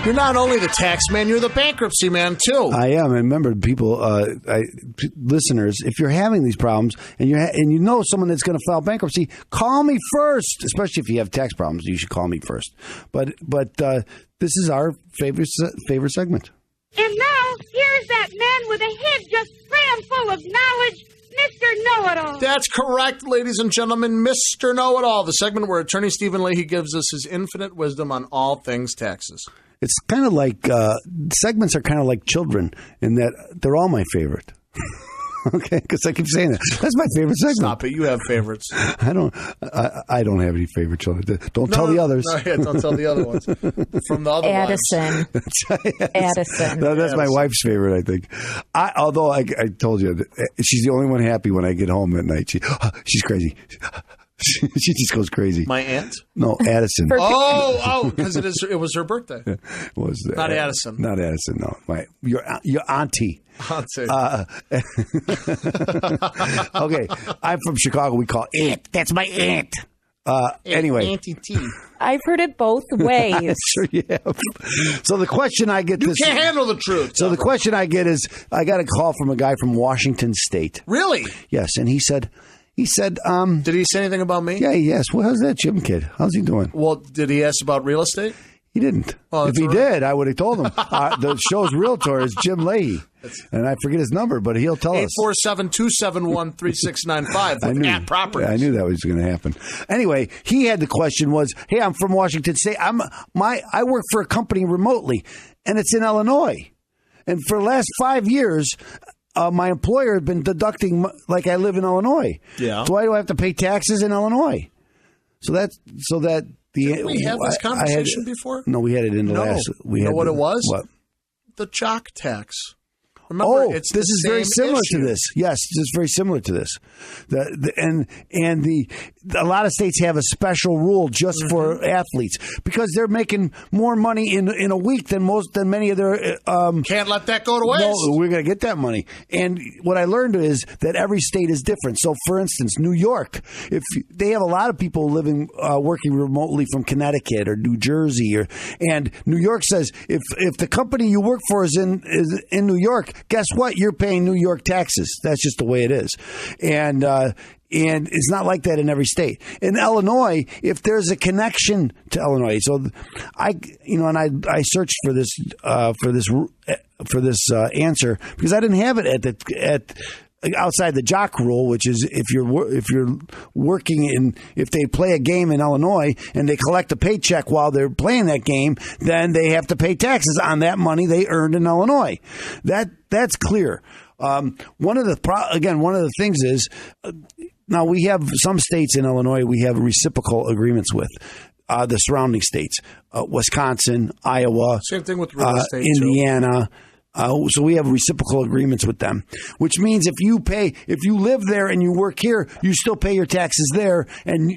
You're not only the tax man, you're the bankruptcy man, too. I am. And remember, people, listeners, if you're having these problems and you know someone that's going to file bankruptcy, call me first. Especially if you have tax problems, you should call me first. But this is our favorite segment. And now, here's that man with a head just crammed full of knowledge, Mr. Know-It-All. That's correct, ladies and gentlemen. Mr. Know-It-All, the segment where Attorney Stephen Leahy gives us his infinite wisdom on all things taxes. It's kind of like segments are kind of like children in that they're all my favorite. Okay, because I keep saying that. That's my favorite segment. Stop it. You have favorites. I don't have any favorite children. Don't tell the others. Don't tell the other ones. From the other Addison. Addison. No, that's my wife's favorite, I think. Although I told you, she's the only one happy when I get home at night. She's crazy. She just goes crazy. My aunt? No, Addison. Because it was her birthday. It was not Addison. Not Addison. No, your auntie. Auntie. Okay, I'm from Chicago. We call aunt. That's my aunt. Anyway, Auntie T. I've heard it both ways. Sure you have. So the question I get You can't handle the truth. So the question I get is, I got a call from a guy from Washington State. Really? Yes, and he said, did he say anything about me? Yeah, yes. Well, how's that Jim kid? How's he doing? Well, did he ask about real estate? He didn't. Oh, if he did, I would have told him. The show's realtor is Jim Leahy. And I forget his number, but he'll tell us. 847-271-3695 with at Properties. I knew that was going to happen. Anyway, he had the question was, hey, I'm from Washington State. I work for a company remotely, and it's in Illinois. And for the last 5 years, my employer had been deducting like I live in Illinois. Yeah. So why do I have to pay taxes in Illinois? Did we have this conversation before? No, we had it in the last. You know what it was? What? The jock tax. Remember, this is very similar issue. to this. Yes, this is very similar to this. A lot of states have a special rule just for athletes because they're making more money in a week than many of their. Can't let that go to waste. No, we're going to get that money. And what I learned is that every state is different. So, for instance, New York, if they have a lot of people living working remotely from Connecticut or New Jersey, and New York says if the company you work for is in New York, guess what? You're paying New York taxes. That's just the way it is. And it's not like that in every state. In Illinois, if there's a connection to Illinois, so I searched for this answer because I didn't have it at outside the jock rule, which is if you're working if they play a game in Illinois and they collect a paycheck while they're playing that game, then they have to pay taxes on that money they earned in Illinois. That's clear. One of the things is now we have some states in Illinois we have reciprocal agreements with. The surrounding states, Wisconsin, Iowa, same thing with real estate, Indiana. So we have reciprocal agreements with them, which means if you live there and you work here, you still pay your taxes there, and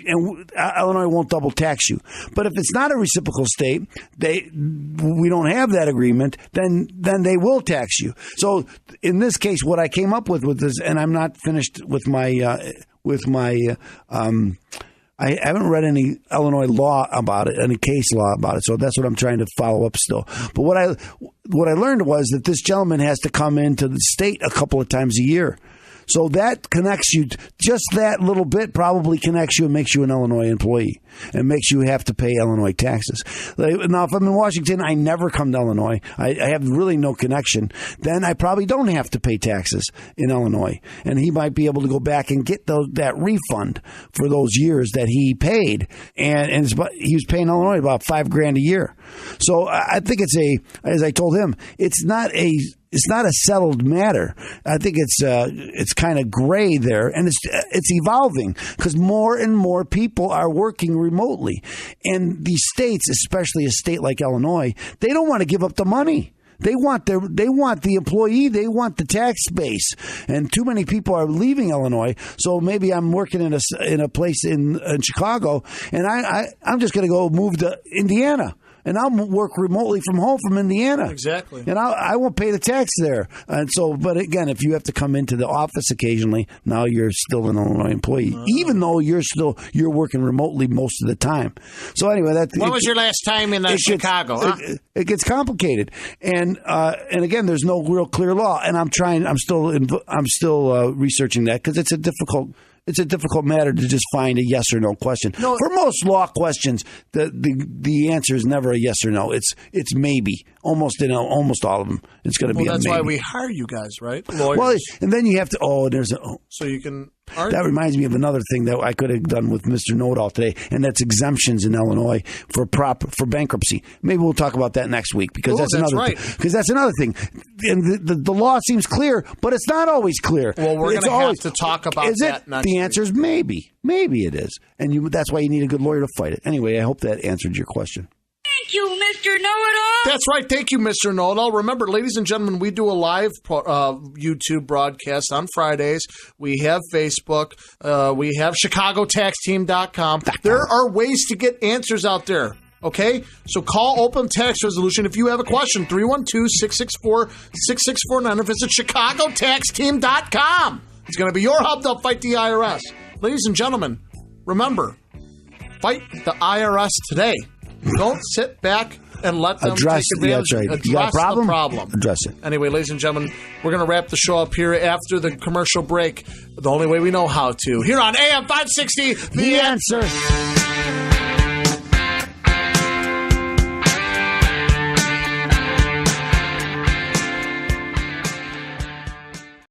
Illinois won't double tax you. But if it's not a reciprocal state, we don't have that agreement, then they will tax you. So in this case, what I came up with this, and I'm not finished with my I haven't read any Illinois law about it, any case law about it, so that's what I'm trying to follow up still. But what I learned was that this gentleman has to come into the state a couple of times a year. So that connects you, just that little bit probably connects you and makes you an Illinois employee and makes you have to pay Illinois taxes. Now, if I'm in Washington, I never come to Illinois. I have really no connection. Then I probably don't have to pay taxes in Illinois. And he might be able to go back and get that refund for those years that he paid. And he was paying Illinois about $5,000 a year. So I think as I told him, it's not a settled matter. I think it's kind of gray there, and it's evolving because more and more people are working remotely. And these states, especially a state like Illinois, they don't want to give up the money. They want the employee. They want the tax base, and too many people are leaving Illinois. So maybe I'm working in a place in Chicago, and I'm just going to go move to Indiana. and I'll work remotely from home from Indiana. Exactly. And I won't pay the tax there. And so, but again, if you have to come into the office occasionally, now you're still an Illinois employee, even though you're working remotely most of the time. So anyway, when was your last time in Chicago? It gets complicated, and again, there's no real clear law, and I'm still researching that because it's a difficult matter to just find a yes or no question. No. For most law questions, the answer is never a yes or no. It's maybe. Almost all of them, it's going to be a maybe. That's why we hire you guys, right? Lawyers. Well, and then you have to. So you can argue. That reminds me of another thing that I could have done with Mr. Know-It-All today, and that's exemptions in Illinois for bankruptcy. Maybe we'll talk about that next week because that's another thing. And the law seems clear, but it's not always clear. Well, we're going to have to talk about that next week. The answer is maybe. Maybe it is, and that's why you need a good lawyer to fight it. Anyway, I hope that answered your question. Thank you, Mr. Know-It-All. That's right. Thank you, Mr. Know-It-All. Remember, ladies and gentlemen, we do a live YouTube broadcast on Fridays. We have Facebook. We have ChicagoTaxTeam.com. There are ways to get answers out there. Okay? So call Open Tax Resolution if you have a question. 312-664-6649 or visit ChicagoTaxTeam.com. It's going to be your hub to fight the IRS. Ladies and gentlemen, remember, fight the IRS today. Don't sit back and let them take advantage. That's right. Address you got a problem? the problem. Address it. Anyway, ladies and gentlemen, we're going to wrap the show up here after the commercial break the only way we know how to. Here on AM 560, The Answer.